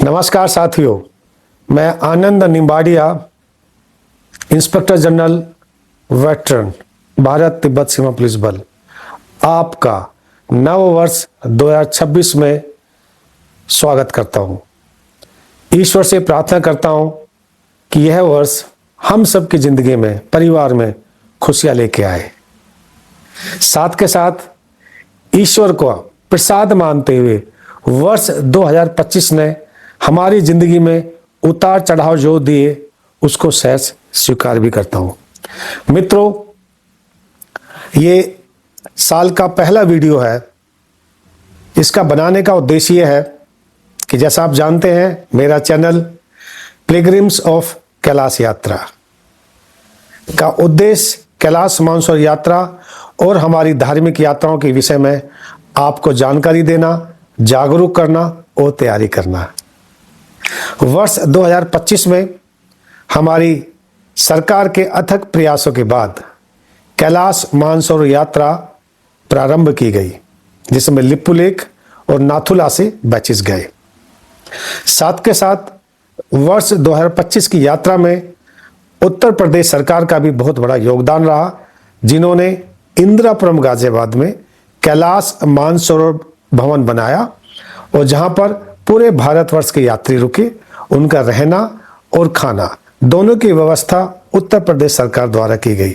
नमस्कार साथियों, मैं Anand Nimbadiya, inspector general veteran, Bharat Tibbat Seema Police Bal, आपका नव वर्ष 2026 में स्वागत करता हूं। ईश्वर से प्रार्थना करता हूं कि यह वर्ष हम सबकी जिंदगी में, परिवार में खुशियां लेके आए। साथ के साथ ईश्वर को प्रसाद मानते हुए वर्ष 2025 ने हमारी जिंदगी में उतार चढ़ाव जो दिए उसको सहज स्वीकार भी करता हूं। मित्रों, ये साल का पहला वीडियो है। इसका बनाने का उद्देश्य यह है कि जैसा आप जानते हैं, मेरा चैनल पिलग्रिम्स ऑफ कैलाश यात्रा का उद्देश्य कैलाश मानसरोवर यात्रा और हमारी धार्मिक यात्राओं के विषय में आपको जानकारी देना, जागरूक करना और तैयारी करना। वर्ष 2025 में हमारी सरकार के अथक प्रयासों के बाद कैलाश मानसरोवर यात्रा प्रारंभ की गई, जिसमें लिपुलेख और नाथुला से बैचेस गए। साथ के साथ वर्ष 2025 की यात्रा में उत्तर प्रदेश सरकार का भी बहुत बड़ा योगदान रहा, जिन्होंने इंदिरापुरम गाजियाबाद में कैलाश मानसरोवर भवन बनाया और जहां पर पूरे भारतवर्ष के यात्री रुके। उनका रहना और खाना दोनों की व्यवस्था उत्तर प्रदेश सरकार द्वारा की गई।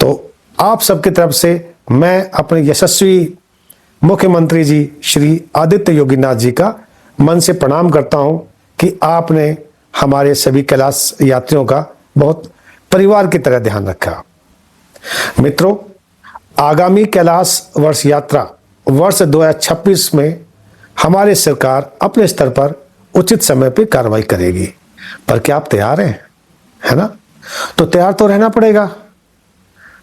तो आप सबकी तरफ से मैं अपने यशस्वी मुख्यमंत्री जी श्री आदित्य योगीनाथ जी का मन से प्रणाम करता हूं कि आपने हमारे सभी कैलाश यात्रियों का बहुत परिवार की तरह ध्यान रखा। मित्रों, आगामी कैलाश वर्ष यात्रा वर्ष 2026 में हमारी सरकार अपने स्तर पर उचित समय पर कार्रवाई करेगी। पर क्या आप तैयार हैं? है ना? तो तैयार तो रहना पड़ेगा।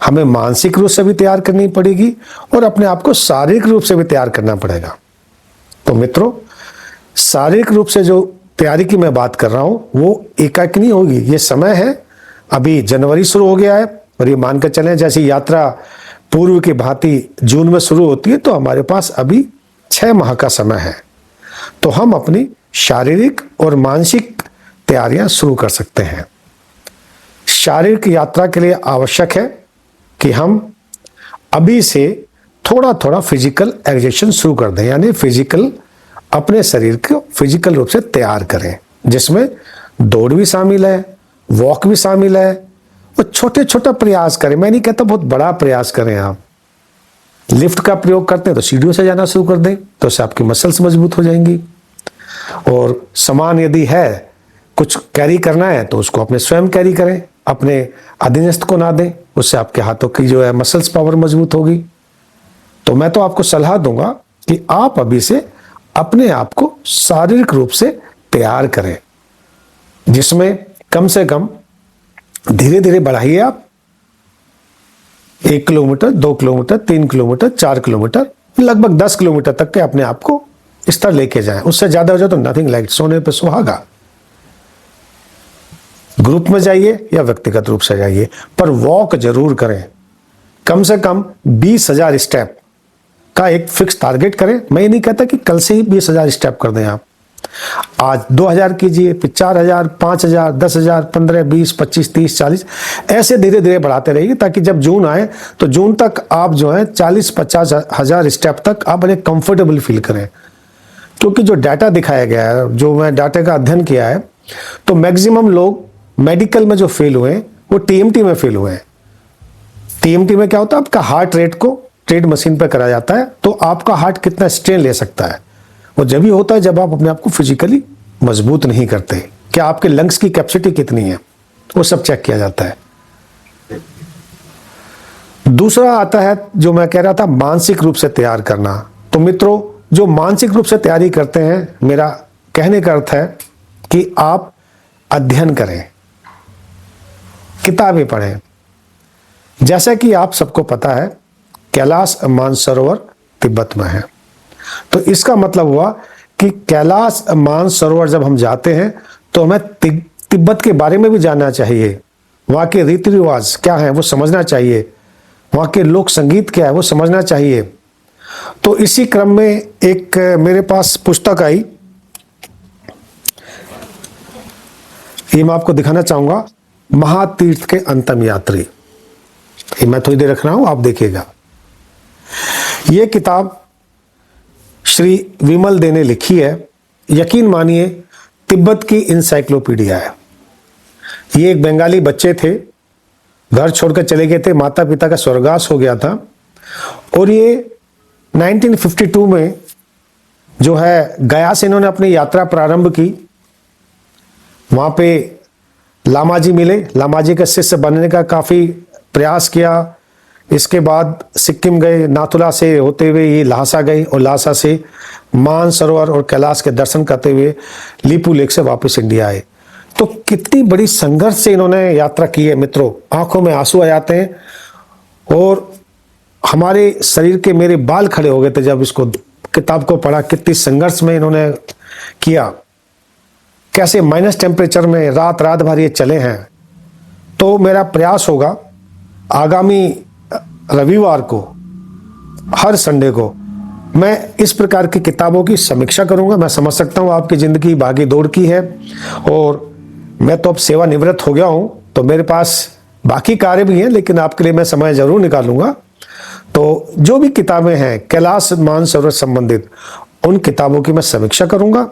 हमें मानसिक रूप से भी तैयार करनी पड़ेगी और अपने आप को शारीरिक रूप से भी तैयार करना पड़ेगा। तो मित्रों, शारीरिक रूप से जो तैयारी की मैं बात कर रहा हूं वो एकाएक नहीं होगी। ये समय है, अभी जनवरी शुरू हो गया है और ये मानकर चलें जैसी यात्रा पूर्व की भांति जून में शुरू होती है, तो हमारे पास अभी 6 माह का समय है। तो हम अपनी शारीरिक और मानसिक तैयारियां शुरू कर सकते हैं। शारीरिक यात्रा के लिए आवश्यक है कि हम अभी से थोड़ा थोड़ा फिजिकल एक्सरसाइज शुरू कर दें, यानी फिजिकल अपने शरीर को फिजिकल रूप से तैयार करें, जिसमें दौड़ भी शामिल है, वॉक भी शामिल है और छोटे छोटे प्रयास करें। मैं नहीं कहता बहुत बड़ा प्रयास करें। आप लिफ्ट का प्रयोग करते हैं तो सीढ़ियों से जाना शुरू कर दें, तो उससे आपकी मसल्स मजबूत हो जाएंगी। और सामान यदि है कुछ कैरी करना है तो उसको अपने स्वयं कैरी करें, अपने अधीनस्थ को ना दें, उससे आपके हाथों की जो है मसल्स पावर मजबूत होगी। तो मैं तो आपको सलाह दूंगा कि आप अभी से अपने आप को शारीरिक रूप से तैयार करें, जिसमें कम से कम धीरे धीरे बढ़ाइए। आप 1 किलोमीटर, 2 किलोमीटर, 3 किलोमीटर, 4 किलोमीटर, लगभग 10 किलोमीटर तक के अपने आप को इस तरह लेके जाएं। उससे ज्यादा हो जाए तो नथिंग लाइक, सोने पे सुहागा। ग्रुप में जाइए या व्यक्तिगत रूप से जाइए, पर वॉक जरूर करें। कम से कम 20,000 स्टेप का एक फिक्स टारगेट करें। मैं ये नहीं कहता कि कल से ही 20,000 स्टेप कर दें। आप आज 2,000 कीजिए, फिर 4,000, 5,000, 10,000, 15, 20, 25, 30, 40, ऐसे धीरे धीरे बढ़ाते रहिए, ताकि जब जून आए तो जून तक आप जो है 40-50 हजार स्टेप तक आप बड़े कंफर्टेबल फील करें। क्योंकि जो डाटा दिखाया गया है, जो मैं डाटा का अध्ययन किया है, तो मैक्सिमम लोग मेडिकल में जो फेल हुए हैं वो टीएमटी में फेल हुए हैं। टीएमटी में क्या होता है, आपका हार्ट रेट को ट्रेड मशीन पर कराया जाता है, तो आपका हार्ट कितना स्ट्रेन ले सकता है वो जब भी होता है जब आप अपने आप को फिजिकली मजबूत नहीं करते। क्या आपके लंग्स की कैपेसिटी कितनी है, वो सब चेक किया जाता है। दूसरा आता है जो मैं कह रहा था, मानसिक रूप से तैयार करना। तो मित्रों, जो मानसिक रूप से तैयारी करते हैं, मेरा कहने का अर्थ है कि आप अध्ययन करें, किताबें पढ़ें। जैसा कि आप सबको पता है, कैलाश मानसरोवर तिब्बत में है, तो इसका मतलब हुआ कि कैलाश मानसरोवर जब हम जाते हैं तो हमें तिब्बत के बारे में भी जानना चाहिए। वहाँ के रीति रिवाज क्या है वो समझना चाहिए, वहाँ के लोक संगीत क्या है वो समझना चाहिए। तो इसी क्रम में एक मेरे पास पुस्तक आई ये मैं आपको दिखाना चाहूंगा, महातीर्थ के अंतिम यात्री। ये मैं थोड़ी देर रख रहा हूं, आप देखिएगा। ये किताब श्री विमल दे ने लिखी है। यकीन मानिए तिब्बत की इंसाइक्लोपीडिया है। ये एक बंगाली बच्चे थे, घर छोड़कर चले गए थे, माता पिता का स्वर्गवास हो गया था, और ये 1952 में जो है गया से इन्होंने अपनी यात्रा प्रारंभ की। वहां पे लामाजी मिले, लामाजी का शिष्य बनने का काफी प्रयास किया। इसके बाद सिक्किम गए, नाथुला से होते हुए ये लहासा गए, और लहासा से मानसरोवर और कैलाश के दर्शन करते हुए लीपू लेक से वापस इंडिया आए। तो कितनी बड़ी संघर्ष से इन्होंने यात्रा की है मित्रों, आंखों में आंसू आ जाते हैं, और हमारे शरीर के मेरे बाल खड़े हो गए थे जब इसको किताब को पढ़ा। कितनी संघर्ष में इन्होंने किया, कैसे माइनस टेम्परेचर में रात रात भर ये चले हैं। तो मेरा प्रयास होगा आगामी रविवार को, हर संडे को मैं इस प्रकार की किताबों की समीक्षा करूंगा। मैं समझ सकता हूं आपकी जिंदगी भागी दौड़ की है, और मैं तो अब सेवानिवृत्त हो गया हूं, तो मेरे पास बाकी कार्य भी हैं, लेकिन आपके लिए मैं समय जरूर निकालूंगा। तो जो भी किताबें हैं कैलाश मानसरोवर संबंधित, उन किताबों की मैं समीक्षा करूंगा,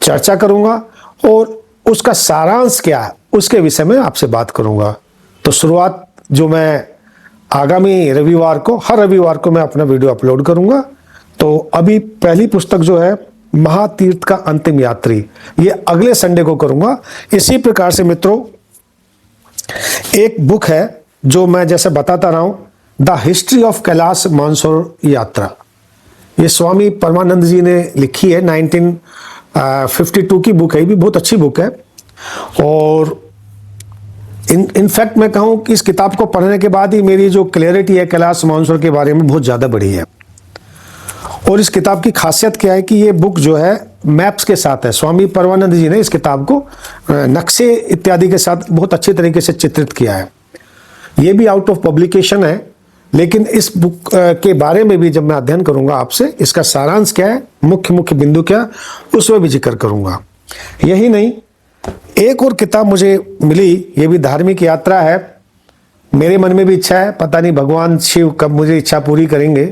चर्चा करूंगा, और उसका सारांश क्या है उसके विषय में आपसे बात करूंगा। तो शुरुआत जो मैं आगामी रविवार को, हर रविवार को मैं अपना वीडियो अपलोड करूंगा। तो अभी पहली पुस्तक जो है महातीर्थ का अंतिम यात्री, ये अगले संडे को करूंगा। इसी प्रकार से मित्रों एक बुक है जो मैं जैसे बताता रहा हूं, the history of Kailash Mansarovar यात्रा। ये स्वामी परमानंद जी ने लिखी है, 1952 की बुक है, ये भी बहुत अच्छी बुक है। और इनफैक्ट मैं कहूं कि इस किताब को पढ़ने के बाद ही मेरी जो क्लैरिटी है कैलाश मानसरोवर के बारे में बहुत ज़्यादा बढ़ी है। और इस किताब की खासियत क्या है कि ये बुक जो है मैप्स के साथ है। स्वामी परमानंद जी ने इस किताब को नक्शे इत्यादि के साथ बहुत अच्छे तरीके से चित्रित किया है। ये भी आउट ऑफ पब्लिकेशन है, लेकिन इस बुक के बारे में भी जब मैं अध्ययन करूंगा आपसे, इसका सारांश क्या है, मुख्य मुख्य बिंदु क्या, उसमें भी जिक्र करूंगा। यही नहीं, एक और किताब मुझे मिली, ये भी धार्मिक यात्रा है। मेरे मन में भी इच्छा है, पता नहीं भगवान शिव कब मुझे इच्छा पूरी करेंगे,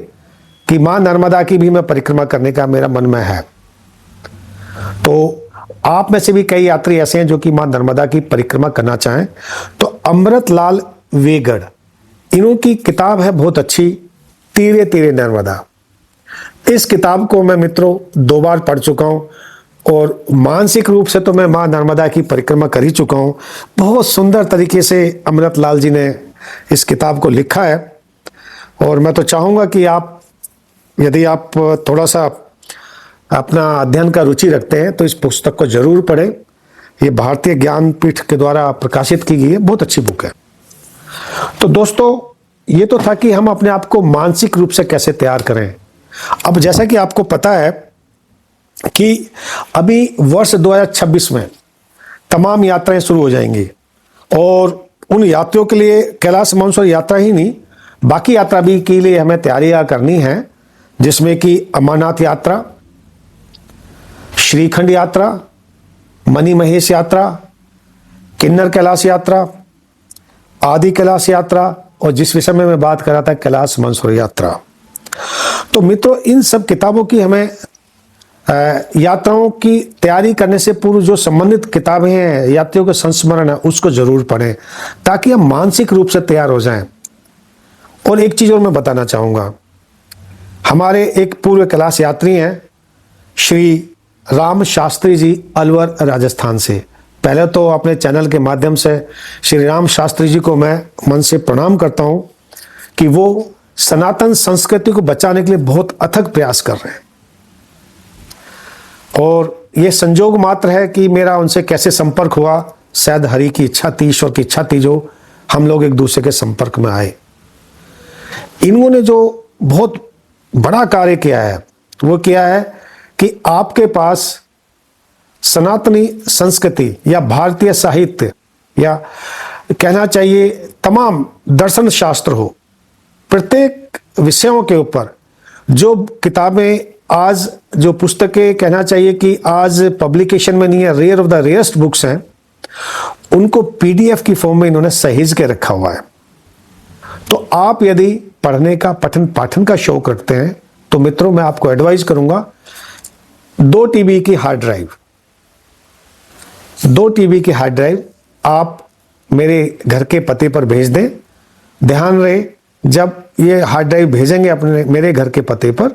कि मां नर्मदा की भी मैं परिक्रमा करने का मेरा मन में है। तो आप में से भी कई यात्री ऐसे हैं जो कि मां नर्मदा की परिक्रमा करना चाहें। तो अमृतलाल वेगड़, इन्हों की किताब है बहुत अच्छी, तीरे तीरे नर्मदा। इस किताब को मैं मित्रों 2 बार पढ़ चुका हूं, और मानसिक रूप से तो मैं मां नर्मदा की परिक्रमा कर ही चुका हूं। बहुत सुंदर तरीके से अमृतलाल जी ने इस किताब को लिखा है, और मैं तो चाहूंगा कि आप, यदि आप थोड़ा सा अपना अध्ययन का रुचि रखते हैं तो इस पुस्तक को जरूर पढ़ें। ये भारतीय ज्ञानपीठ के द्वारा प्रकाशित की गई है, बहुत अच्छी बुक है। तो दोस्तों ये तो था कि हम अपने आप को मानसिक रूप से कैसे तैयार करें। अब जैसा कि आपको पता है कि अभी वर्ष 2026 में तमाम यात्राएं शुरू हो जाएंगी, और उन यात्रियों के लिए कैलाश मानसरोवर यात्रा ही नहीं, बाकी यात्रा भी के लिए हमें तैयारियां करनी है, जिसमें कि अमरनाथ यात्रा, श्रीखंड यात्रा, मणि महेश यात्रा, किन्नर कैलाश यात्रा, आदि कैलाश यात्रा, और जिस विषय में मैं बात कर रहा था कैलाश मानसरोवर यात्रा। तो मित्रों इन सब किताबों की हमें यात्राओं की तैयारी करने से पूर्व जो संबंधित किताबें हैं, यात्रियों के संस्मरण है, उसको जरूर पढ़ें, ताकि हम मानसिक रूप से तैयार हो जाएं। और एक चीज और मैं बताना चाहूंगा, हमारे एक पूर्व कैलाश यात्री हैं श्री राम शास्त्री जी, अलवर राजस्थान से। पहले तो अपने चैनल के माध्यम से श्री राम शास्त्री जी को मैं मन से प्रणाम करता हूं कि वो सनातन संस्कृति को बचाने के लिए बहुत अथक प्रयास कर रहे हैं। और ये संजोग मात्र है कि मेरा उनसे कैसे संपर्क हुआ, शायद हरि की इच्छा थी, ईश्वर की इच्छा थी, जो हम लोग एक दूसरे के संपर्क में आए। इन्होंने जो बहुत बड़ा कार्य किया है वो किया है कि आपके पास सनातनी संस्कृति या भारतीय साहित्य, या कहना चाहिए तमाम दर्शन शास्त्र हो, प्रत्येक विषयों के ऊपर जो किताबें आज, जो पुस्तकें कहना चाहिए कि आज पब्लिकेशन में नहीं है, rare of the rarest books हैं, उनको पीडीएफ की फॉर्म में इन्होंने सहेज के रखा हुआ है। तो आप यदि पढ़ने का पठन पाठन का शौक रखते हैं तो मित्रों मैं आपको एडवाइस करूंगा 2 टीबी की हार्ड ड्राइव, 2 टीबी की हार्ड ड्राइव आप मेरे घर के पते पर भेज दें। ध्यान रहे जब ये हार्ड ड्राइव भेजेंगे अपने मेरे घर के पते पर,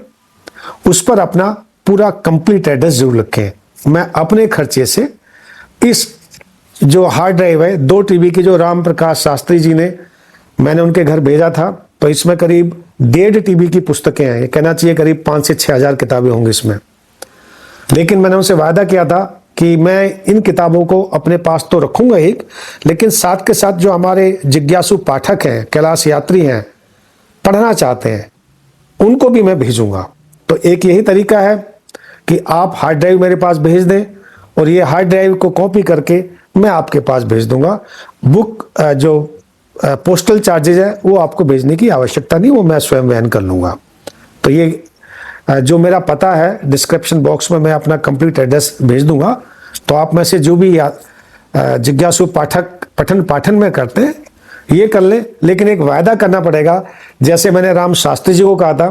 उस पर अपना पूरा कंप्लीट एड्रेस जरूर लिखें। मैं अपने खर्चे से इस जो हार्ड ड्राइव है 2 टीबी की, जो राम प्रकाश शास्त्री जी ने मैंने उनके घर भेजा था, तो इसमें करीब 1.5 टीबी की पुस्तकें हैं। ये कहना चाहिए करीब 5 से 6 हजार किताबें होंगी इसमें। लेकिन मैंने उनसे वादा किया था कि मैं इन किताबों को अपने पास तो रखूंगा एक, लेकिन साथ के साथ जो हमारे जिज्ञासु पाठक हैं, कैलाश यात्री हैं, पढ़ना चाहते हैं, उनको भी मैं भेजूंगा। तो एक यही तरीका है कि आप हार्ड ड्राइव मेरे पास भेज दें और ये हार्ड ड्राइव को कॉपी करके मैं आपके पास भेज दूंगा। बुक जो पोस्टल चार्जेज है वो आपको भेजने की आवश्यकता नहीं, वो मैं स्वयं वहन कर लूंगा। तो ये जो मेरा पता है डिस्क्रिप्शन बॉक्स में मैं अपना कंप्लीट एड्रेस भेज दूंगा। तो आप में से जो भी जिज्ञासु पाठक पठन पाठन में करते हैं ये कर ले, लेकिन एक वायदा करना पड़ेगा। जैसे मैंने राम शास्त्री जी को कहा था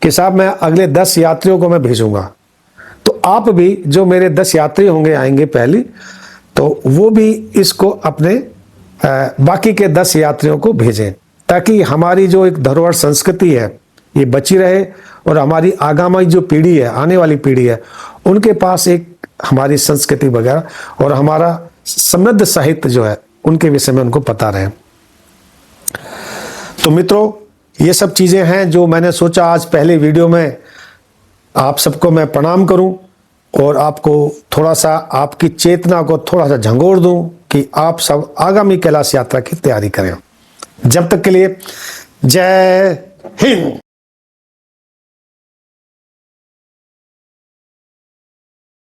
कि साहब मैं अगले 10 यात्रियों को मैं भेजूंगा, तो आप भी जो मेरे 10 यात्री होंगे आएंगे पहले, तो वो भी इसको अपने बाकी के 10 यात्रियों को भेजें, ताकि हमारी जो एक धरोहर संस्कृति है ये बची रहे और हमारी आगामी जो पीढ़ी है, आने वाली पीढ़ी है, उनके पास एक हमारी संस्कृति वगैरह और हमारा समृद्ध साहित्य जो है उनके विषय में उनको पता रहे। तो मित्रों ये सब चीजें हैं जो मैंने सोचा आज पहले वीडियो में आप सबको मैं प्रणाम करूं और आपको थोड़ा सा आपकी चेतना को थोड़ा सा झंगोर दूं कि आप सब आगामी कैलाश यात्रा की तैयारी करें। जब तक के लिए जय हिंद।